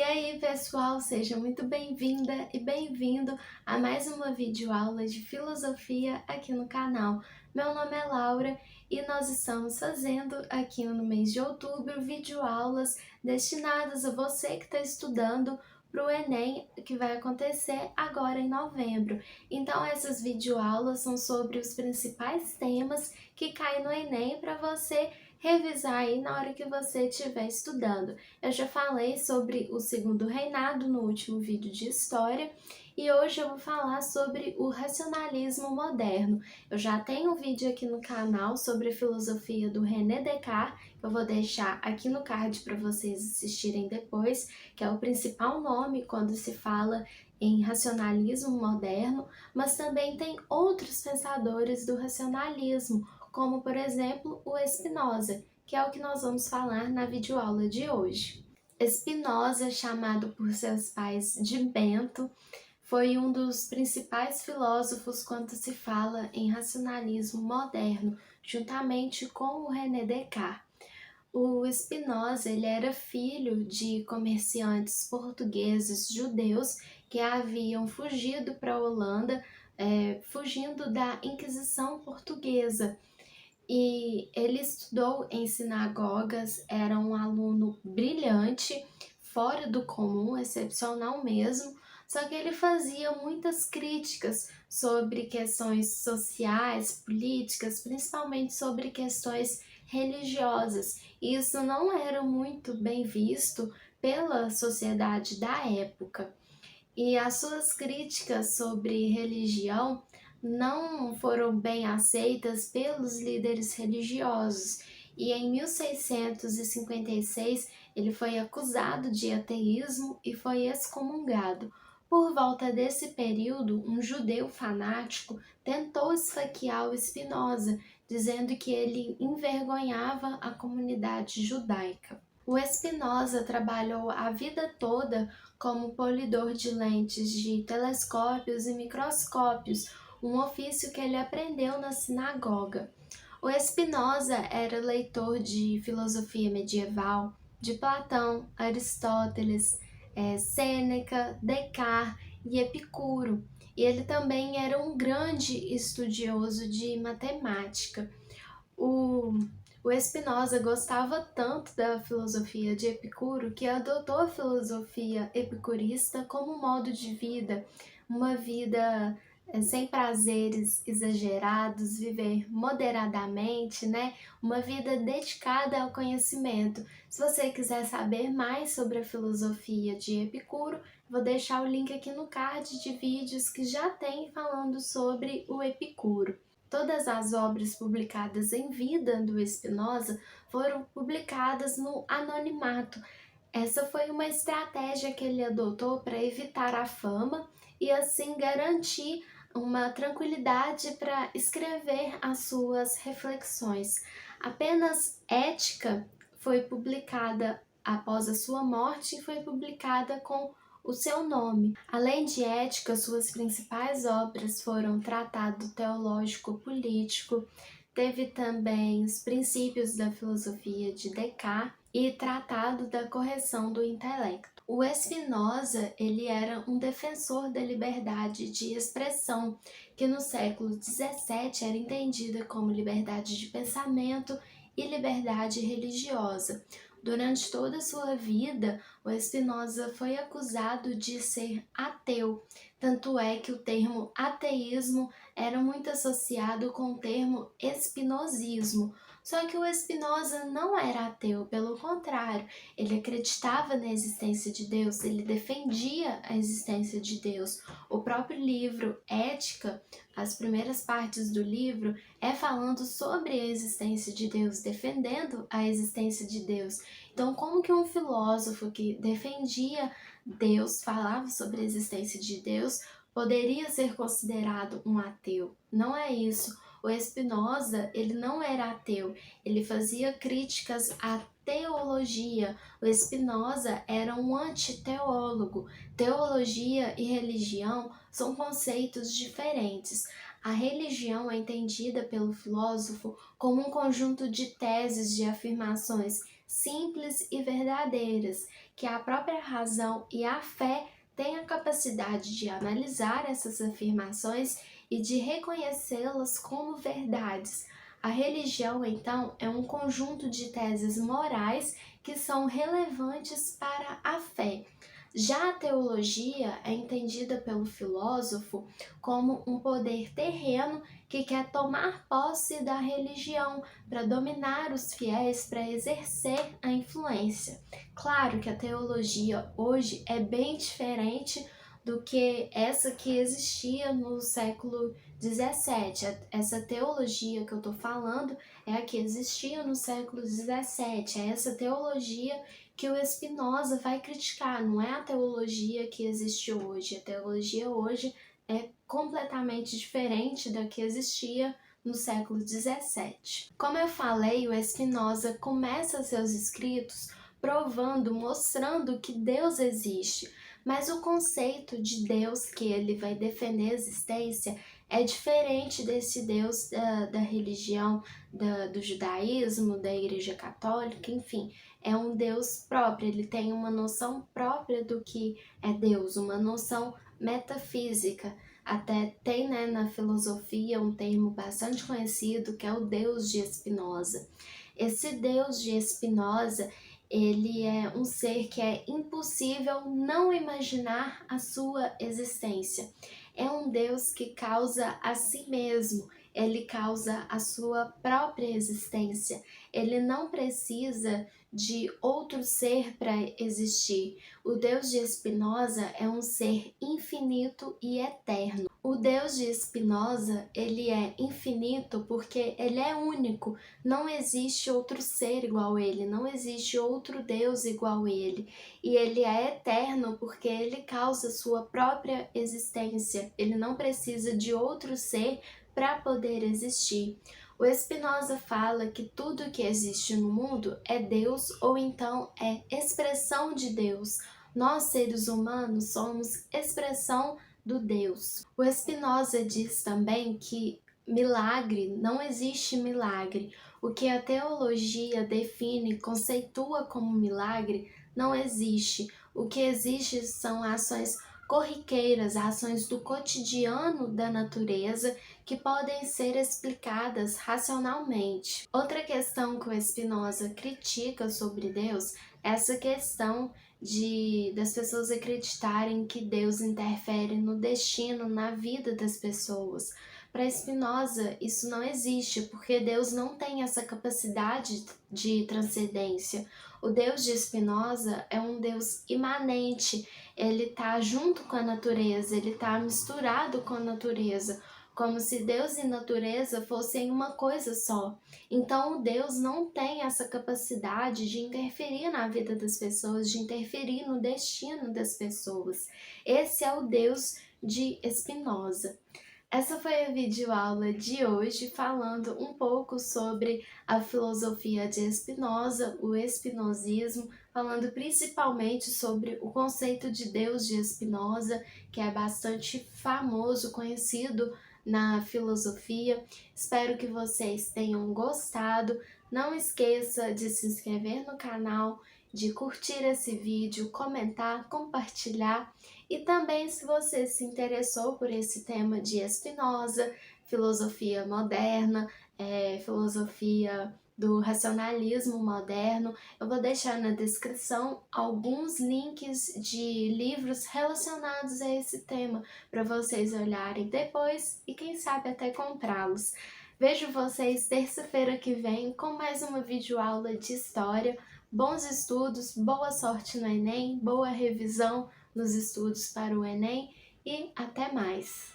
E aí, pessoal, seja muito bem-vinda e bem-vindo a mais uma videoaula de filosofia aqui no canal. Meu nome é Laura e nós estamos fazendo aqui no mês de outubro videoaulas destinadas a você que está estudando para o Enem, que vai acontecer agora em novembro. Então, essas videoaulas são sobre os principais temas que caem no Enem para você revisar aí na hora que você estiver estudando. Eu já falei sobre o Segundo Reinado no último vídeo de História e hoje eu vou falar sobre o racionalismo moderno. Eu já tenho um vídeo aqui no canal sobre a filosofia do René Descartes, que eu vou deixar aqui no card para vocês assistirem depois, que é o principal nome quando se fala em racionalismo moderno, mas também tem outros pensadores do racionalismo, como por exemplo o Spinoza, que é o que nós vamos falar na videoaula de hoje. Spinoza, chamado por seus pais de Bento, foi um dos principais filósofos quando se fala em racionalismo moderno, juntamente com o René Descartes. O Spinoza ele era filho de comerciantes portugueses judeus que haviam fugido para a Holanda, fugindo da Inquisição portuguesa. E ele estudou em sinagogas, era um aluno brilhante, fora do comum, excepcional mesmo, só que ele fazia muitas críticas sobre questões sociais, políticas, principalmente sobre questões religiosas. E isso não era muito bem visto pela sociedade da época. E as suas críticas sobre religião não foram bem aceitas pelos líderes religiosos. E em 1656 ele foi acusado de ateísmo e foi excomungado. Por volta desse período, um judeu fanático tentou esfaquear o Spinoza, dizendo que ele envergonhava a comunidade judaica. O Spinoza trabalhou a vida toda como polidor de lentes de telescópios e microscópios, um ofício que ele aprendeu na sinagoga. O Spinoza era leitor de filosofia medieval, de Platão, Aristóteles, Sêneca, Descartes e Epicuro. E ele também era um grande estudioso de matemática. O Spinoza gostava tanto da filosofia de Epicuro que adotou a filosofia epicurista como modo de vida, uma vida sem prazeres exagerados, viver moderadamente, né? Uma vida dedicada ao conhecimento. Se você quiser saber mais sobre a filosofia de Epicuro, vou deixar o link aqui no card de vídeos que já tem falando sobre o Epicuro. Todas as obras publicadas em vida do Spinoza foram publicadas no anonimato. Essa foi uma estratégia que ele adotou para evitar a fama e assim garantir uma tranquilidade para escrever as suas reflexões. Apenas Ética foi publicada após a sua morte e foi publicada com o seu nome. Além de Ética, suas principais obras foram Tratado Teológico-Político, teve também os Princípios da Filosofia de Descartes e Tratado da Correção do Intelecto. O Spinoza ele era um defensor da liberdade de expressão, que no século XVII era entendida como liberdade de pensamento e liberdade religiosa. Durante toda a sua vida, o Spinoza foi acusado de ser ateu, tanto é que o termo ateísmo era muito associado com o termo espinosismo. Só que o Spinoza não era ateu, pelo contrário, ele acreditava na existência de Deus, ele defendia a existência de Deus. O próprio livro Ética, as primeiras partes do livro, é falando sobre a existência de Deus, defendendo a existência de Deus. Então, como que um filósofo que defendia Deus, falava sobre a existência de Deus, poderia ser considerado um ateu? Não é isso. O Spinoza, ele não era ateu, ele fazia críticas à teologia. O Spinoza era um antiteólogo. Teologia e religião são conceitos diferentes. A religião é entendida pelo filósofo como um conjunto de teses, de afirmações simples e verdadeiras, que a própria razão e a fé têm a capacidade de analisar essas afirmações e de reconhecê-las como verdades. A religião, então, é um conjunto de teses morais que são relevantes para a fé. Já a teologia é entendida pelo filósofo como um poder terreno que quer tomar posse da religião para dominar os fiéis, para exercer a influência. Claro que a teologia hoje é bem diferente do que essa que existia no século XVII. Essa teologia que eu estou falando é a que existia no século XVII, é essa teologia que o Spinoza vai criticar, não é a teologia que existe hoje. A teologia hoje é completamente diferente da que existia no século XVII. Como eu falei, o Spinoza começa seus escritos provando, mostrando que Deus existe, mas o conceito de Deus que ele vai defender a existência é diferente desse Deus da religião, do judaísmo, da Igreja Católica, enfim. É um Deus próprio, ele tem uma noção própria do que é Deus, uma noção metafísica. Até tem, né, na filosofia um termo bastante conhecido que é o Deus de Spinoza. Esse Deus de Spinoza, ele é um ser que é impossível não imaginar a sua existência. É um Deus que causa a si mesmo, ele causa a sua própria existência. Ele não precisa de outro ser para existir. O Deus de Spinoza é um ser infinito e eterno. O Deus de Spinoza, ele é infinito porque ele é único. Não existe outro ser igual a ele, não existe outro Deus igual a ele. E ele é eterno porque ele causa sua própria existência. Ele não precisa de outro ser para poder existir. O Spinoza fala que tudo que existe no mundo é Deus ou então é expressão de Deus. Nós, seres humanos, somos expressão do Deus. O Spinoza diz também que milagre, não existe milagre. O que a teologia define, conceitua como milagre, não existe. O que existe são ações corriqueiras, ações do cotidiano da natureza que podem ser explicadas racionalmente. Outra questão que o Spinoza critica sobre Deus é essa questão das pessoas acreditarem que Deus interfere no destino, na vida das pessoas. Para Spinoza, isso não existe, porque Deus não tem essa capacidade de transcendência. O Deus de Spinoza é um Deus imanente, ele está junto com a natureza, ele está misturado com a natureza, como se Deus e natureza fossem uma coisa só. Então, o Deus não tem essa capacidade de interferir na vida das pessoas, de interferir no destino das pessoas. Esse é o Deus de Spinoza. Essa foi a videoaula de hoje, falando um pouco sobre a filosofia de Spinoza, o espinosismo, falando principalmente sobre o conceito de Deus de Spinoza, que é bastante famoso, conhecido na filosofia. Espero que vocês tenham gostado. Não esqueça de se inscrever no canal, de curtir esse vídeo, comentar, compartilhar. E também, se você se interessou por esse tema de Spinoza, filosofia moderna, filosofia do racionalismo moderno, eu vou deixar na descrição alguns links de livros relacionados a esse tema para vocês olharem depois e quem sabe até comprá-los. Vejo vocês terça-feira que vem com mais uma videoaula de história. Bons estudos, boa sorte no Enem, boa revisão nos estudos para o Enem e até mais!